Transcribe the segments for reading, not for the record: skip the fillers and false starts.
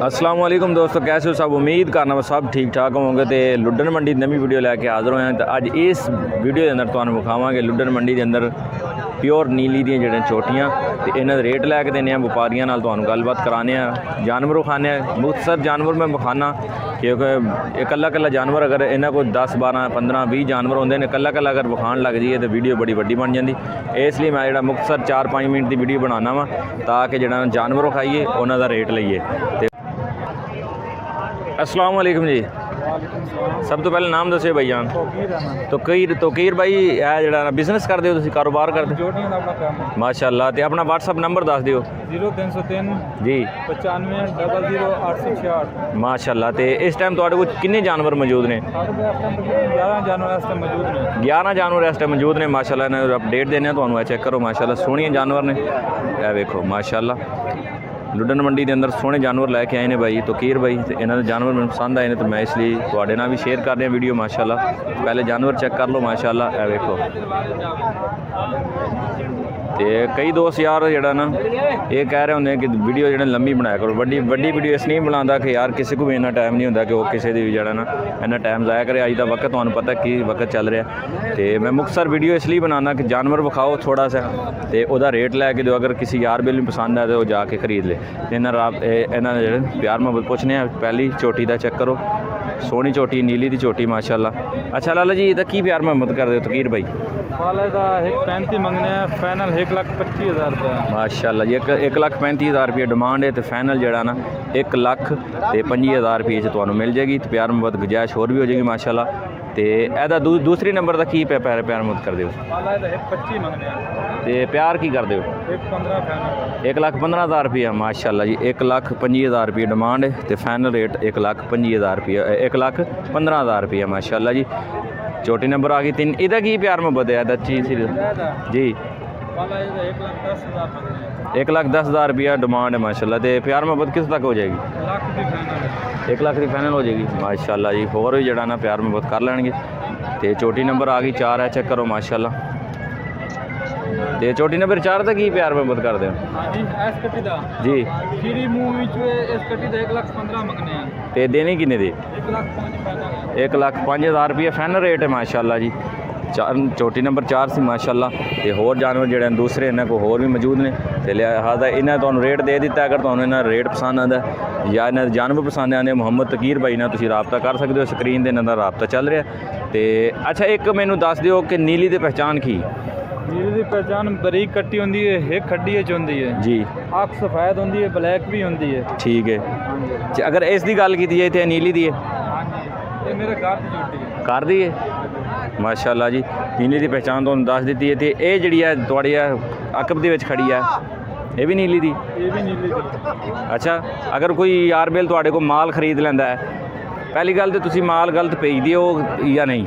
अस्सलाम वालेकुम दोस्तों, कैसे हो सब। उम्मीद करना सब ठीक ठाक होंगे। तो लुड्डन मंडी नवी वीडियो लैके हाज़र होए हैं। तो अज इस वीडियो के अंदर तुहानू विखावांगे लुड्डन मंडी के अंदर प्योर नीली दी जिहड़ियां चोटियां तो इन्हां दे रेट लैके देने हैं। व्यापारियों नाल तुहानू गलबात कराने हैं, जानवर विखाने हैं। मुख्तसर जानवर मैं विखाना क्योंकि इकल्ला कल्ला जानवर अगर इन्हां कोल 10 12 15 20 जानवर होंदे ने, कल्ला कल्ला अगर विखाण लग जाइए तो वीडियो बड़ी वड्डी बन जाती। इसलिए मैं जिहड़ा मुख्तसर 4-5 मिनट की वीडियो बनाना वा ताकि जिहड़ा जानवर विखाइए उन्हां दा रेट लईए। अस्सलाम वालेकुम जी। सब तो पहले नाम दसो भाई जान। तोकीर भाई है जरा बिजनेस करते हो, कारोबार करते माशाअल्लाह। तो अपना व्हाट्सअप नंबर दस दियो। 0303 जी 95 00 866 माशाअल्लाह। तो इस टाइम तुहाडे कोल किन्ने जानवर मौजूद ने? 11 जानवर इस टाइम मौजूद ने। 11 जानवर इस टाइम मौजूद ने माशाअल्लाह। इन्हें अपडेट देने तुहानू चेक करो माशाअल्लाह, सोहने जानवर ने। यह वेखो माशाअल्लाह, लुड्डन मंडी के अंदर सोहने जानवर लैके आए ने भाई तोकीर भाई। तो इन्होंने जानवर मैं पसंद आए हैं तो मैं इसलिए तुहाडे नाल भी शेयर कर रहा वीडियो माशाअल्लाह। पहले जानवर चेक कर लो माशाअल्लाह। यह वेखो तो कई दोस्त यार जरा ना ये कह रहे होंगे कि वीडियो जो लंबी बनाया करो। वड्डी वीडियो इस नहीं बनाता कि यार किसी को भी इन्ना टाइम नहीं होता कि वो किसी भी जरा ना इन्ना टाइम जाया करे। अज का वक्त तुहानू पता की वक्त चल रहा। तो मैं मुख्तसर वीडियो इसलिए बनाना कि जानवर विखाओ थोड़ा सा तो वह रेट लैके दो। अगर किसी यार बेल भी पसंद है तो वह जाके खरीद ले। इन्होंने जो प्यार मोहब्बत पूछने पहली चोटी का चेक करो, सोहनी चोटी नीली की चोटी माशाअल्लाह। अच्छा लाला जी इहदा की प्यार मोहब्बत कर दे तोकीर भाई? वाले का 1.35 मंगने हैं, फाइनल 1,25,000 रुपये माशाअल्लाह जी। 1,35,000 रुपये डिमांड है तो फाइनल जरा ना 1,25,000 रुपये तुहानू मिल जाएगी। तो प्यार मोहब्बत गुंजाइश होर भी हो जाएगी माशाअल्लाह। तो यदा दूसरी नंबर का की प्यार मोहब्बत कर दो? 1,25 मंगने हैं। तो प्यार की कर दो? 1,15,000 रुपया माशाअल्लाह जी। 1,25,000 रुपये डिमांड है तो फाइनल रेट 1,25,000 रुपया 1,15,000 रुपया माशाअल्लाह जी। छोटी नंबर आ गई 3। इहदा की प्यार मोहब्बत है चीज़ जी? 1,10,000 रुपया डिमांड है माशाअल्लाह। तो प्यार मोहब्बत किस तक हो जाएगी? 1 लाख की फाइनल हो जाएगी माशाअल्लाह जी। होर भी जरा ना प्यार मोहब्बत कर लेंगे। तो छोटी नंबर आ गई 4 है, चेक करो माशाअल्लाह। तो छोटी नंबर 4 तक ही प्यार मोहब्बत कर दे जी। 1,15,000 मंगने हैं। तो देने किन्ने दे? 1,05,000 रुपये फाइनल रेट है माशाअल्लाह जी। छोटी नंबर 4 से माशाअल्लाह। तो होर जानवर जोड़े दूसरे इन्होंने को होर भी मौजूद ने। तो लिहाजा इन्हें तुहानू रेट दे दिता। अगर तुहानू इन्हां रेट पसंद आता या इन्हें जानवर पसंद आते मुहम्मद तोकीर भाई नाल तुसीं राबता कर सकते हो। स्क्रीन पर इन्हां दा राबता चल रहा। तो अच्छा एक मैनू दस दिओ कि नीली की पहचान की? नीली की पहचान बरीक कट्टी होंदी है, एक खड्डी होंदी है जी। अख सफेद होंदी है, ब्लैक भी होंदी है। ठीक है। अगर इसकी गल की जाए तो नीली दी है? ये मेरे घर की चोटी है। कर दी है माशाअल्लाह जी। नीली की पहचान तो दस दी है। तो ये जी थोड़ी अकब के खड़ी है ये भी नीली दी? ये भी नीली दी। अच्छा अगर कोई यार बेल तुहाडे को माल खरीद लैंदा है, पहली गल तो तुसीं माल गलत भेज दिओ या नहीं?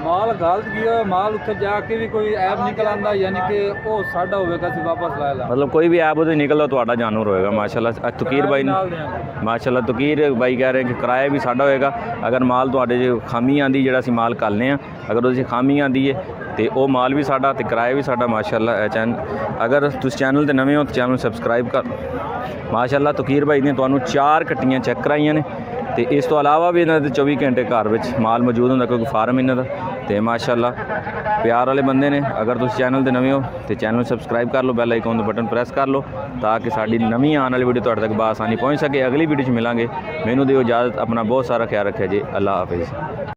माल गलत गया, माल उत्थे जाके भी कोई ऐप निकल आंदा यानी कि वो साडा होवेगा, सी वापस ला ला। मतलब कोई भी ऐप उधर निकलदा तुहाडा जानवर होएगा माशाअल्लाह। तोकीर भाई माशाअल्लाह तोकीर भाई कह रहे हैं कि किराया भी साडा होएगा। अगर माल तुहाडे जो खामी आंदी जिहड़ा असीं माल घल्लने आ, अगर उहदे खामी आंदी है तो वह माल भी साडा ते किराया भी साडा माशाअल्लाह। चैनल अगर तुस चैनल ते नवे हो तो चैनल सबसक्राइब कर माशाअल्लाह। तोकीर भाई ने तुहानू 4 कट्टियां चेक कराइयां ने। तो इस तो अलावा भी इन्होंने 24 घंटे घर में माल मौजूद होंगे क्योंकि फार्म इन्हों का। तो माशाअल्लाह प्यार वाले बंदे ने। अगर तुम चैनल ते नवे हो तो चैनल सबसक्राइब कर लो, बैल आइकन बटन प्रेस कर लो ताकि साड़ी नवी आने वाली वीडियो तुहाडे तक बआसानी पहुँच सके। अगली वीडियो में मिलांगे। मैनू दिओ इजाज़त, अपना बहुत सारा ख्याल रखिए जी। अल्लाह हाफिज़।